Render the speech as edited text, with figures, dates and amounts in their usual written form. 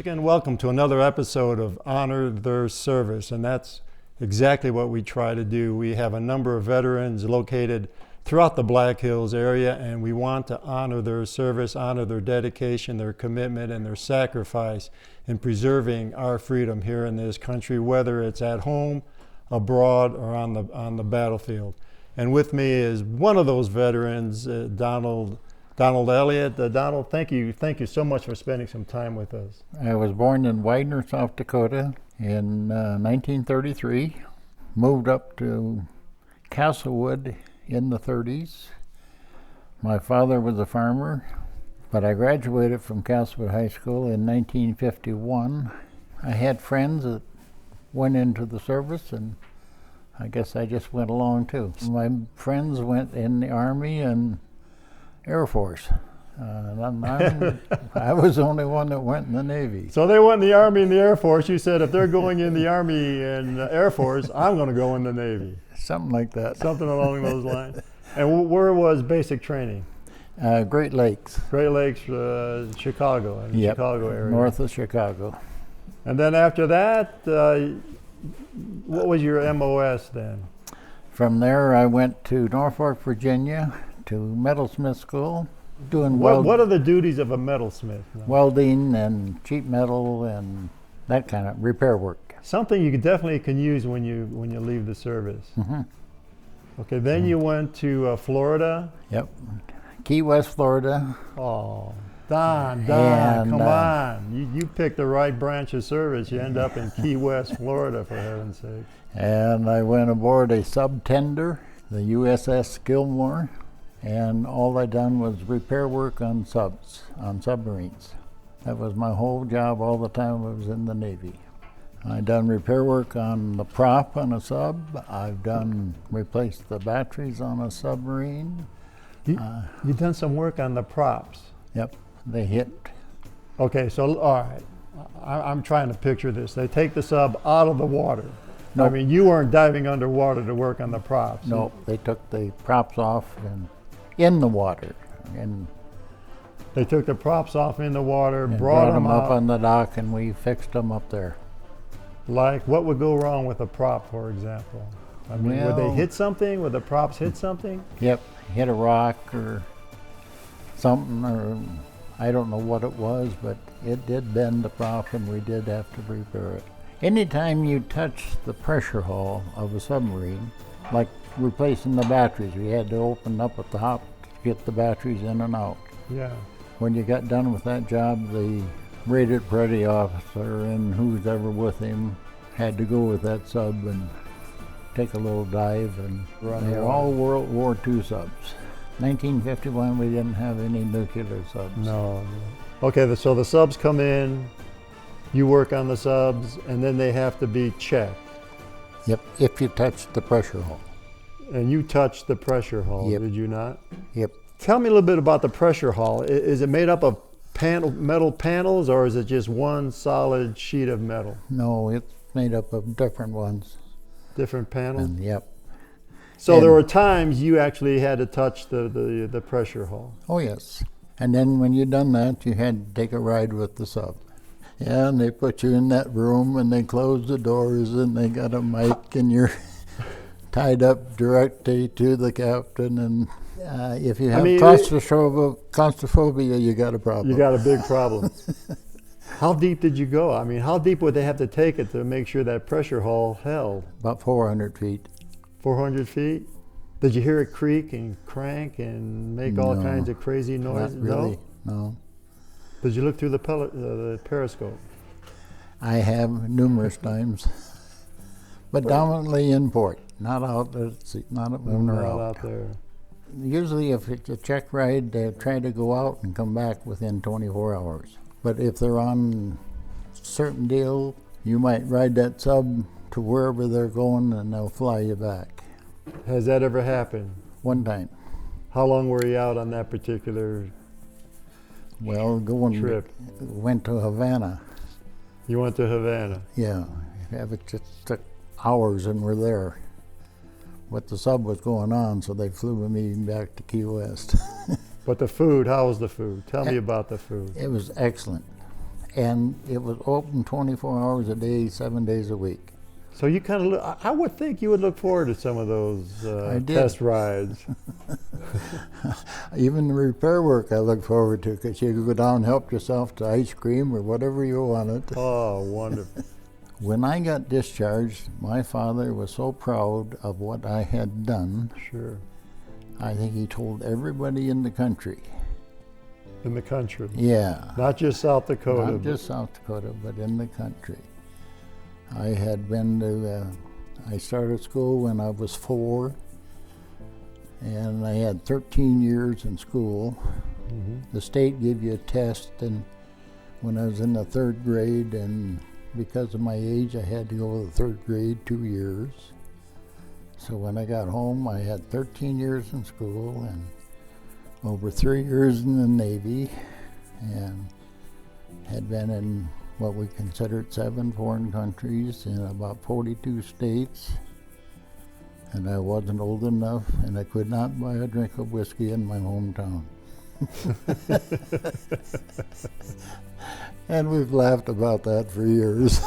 again, welcome to another episode of Honor Their Service, and that's exactly what we try to do. We have a number of veterans located throughout the Black Hills area, and we want to honor their service, honor their dedication, their commitment, and their sacrifice in preserving our freedom here in this country, whether it's at home, abroad, or on the battlefield. And with me is one of those veterans, Donald Elliott. Donald, thank you so much for spending some time with us. I was born in Widener, South Dakota in 1933, moved up to Castlewood in the 30s. My father was a farmer, but I graduated from Castlewood High School in 1951. I had friends that went into the service, and I guess I just went along too. My friends went in the Army and Air Force. I was the only one that went in the Navy. So they went in the Army and the Air Force. You said, if they're going in the Army and Air Force, I'm going to go in the Navy. Something like that. Something along those lines. And where was basic training? Great Lakes. Great Lakes, Chicago, in the Chicago area. North of Chicago. And then after that, what was your MOS then? From there, I went to Norfolk, Virginia, to metalsmith school, doing What are the duties of a metalsmith? welding and sheet metal and that kind of repair work. Something you definitely can use when you leave the service. Mm-hmm. Okay, then you went to Florida. Yep, Key West, Florida. Oh, Don, And, come on! You picked the right branch of service. You end up in Key West, Florida, for heaven's sake. And I went aboard a sub-tender, the USS Gilmore, and all I done was repair work on submarines. That was my whole job all the time I was in the Navy. I done repair work on the prop on a sub. I've done replaced the batteries on a submarine. You've done some work on the props. Yep, they hit. Okay, so all right, I'm trying to picture this. They take the sub out of the water. Nope. I mean, you weren't diving underwater to work on the props. No, they took the props off and in the water, and they took the props off in the water, and brought them up out. on the dock, and we fixed them up there. Like, what would go wrong with a prop, for example? I mean, would they hit something? Would the props hit something? Yep, hit a rock or something, or I don't know what it was, but it did bend the prop, and we did have to repair it. Anytime you touch the pressure hull of a submarine, like replacing the batteries, we had to open up at the top to get the batteries in and out. Yeah. When you got done with that job, the rated petty officer and who's ever with him had to go with that sub and take a little dive and run. They're all World War II subs. 1951, we didn't have any nuclear subs. No. Okay, so the subs come in, you work on the subs, and then they have to be checked. Yep, if you touch the pressure hull. And you touched the pressure hull, Yep. Did you not? Yep. Tell me a little bit about the pressure hull. Is it made up of metal panels, or is it just one solid sheet of metal? No, it's made up of different ones. Different panels? And yep. So there were times you actually had to touch the pressure hull. Oh yes. And then when you done that, you had to take a ride with the sub. Yeah, and they put you in that room and they close the doors and they got a mic and you're tied up directly to the captain, and if you have claustrophobia, you got a problem. You got a big problem. How deep did you go? I mean, how deep would they have to take it to make sure that pressure hull held? About 400 feet. 400 feet? Did you hear it creak and crank and make all kinds of crazy noises? Not really, no. Did you look through the periscope? I have numerous times, but dominantly in port, not out at sea, not when they're out there. Usually, if it's a check ride, they try to go out and come back within 24 hours. But if they're on a certain deal, you might ride that sub to wherever they're going, and they'll fly you back. Has that ever happened? One time. How long were you out on that particular trip? Went to Havana. You went to Havana? Yeah, it just took hours and we're there. But the sub was going on, so they flew me back to Key West. But the food, how was the food? Tell me about the food. It was excellent. and it was open 24 hours a day, 7 days a week. So you kind of, I would think you would look forward to some of those I did. test rides. Even the repair work I look forward to, because you could go down and help yourself to ice cream or whatever you wanted. Oh, wonderful. When I got discharged, my father was so proud of what I had done. Sure. I think he told everybody in the country. In the country. Yeah. Not just South Dakota. Not just South Dakota, but in the country. I had been to, I started school when I was 4, and I had 13 years in school. Mm-hmm. The state gave you a test, and when I was in the 3rd grade, and because of my age, I had to go to the 3rd grade 2 years. So when I got home, I had 13 years in school and over 3 years in the Navy, and had been in what we considered 7 foreign countries in about 42 states. And I wasn't old enough, and I could not buy a drink of whiskey in my hometown. And we've laughed about that for years.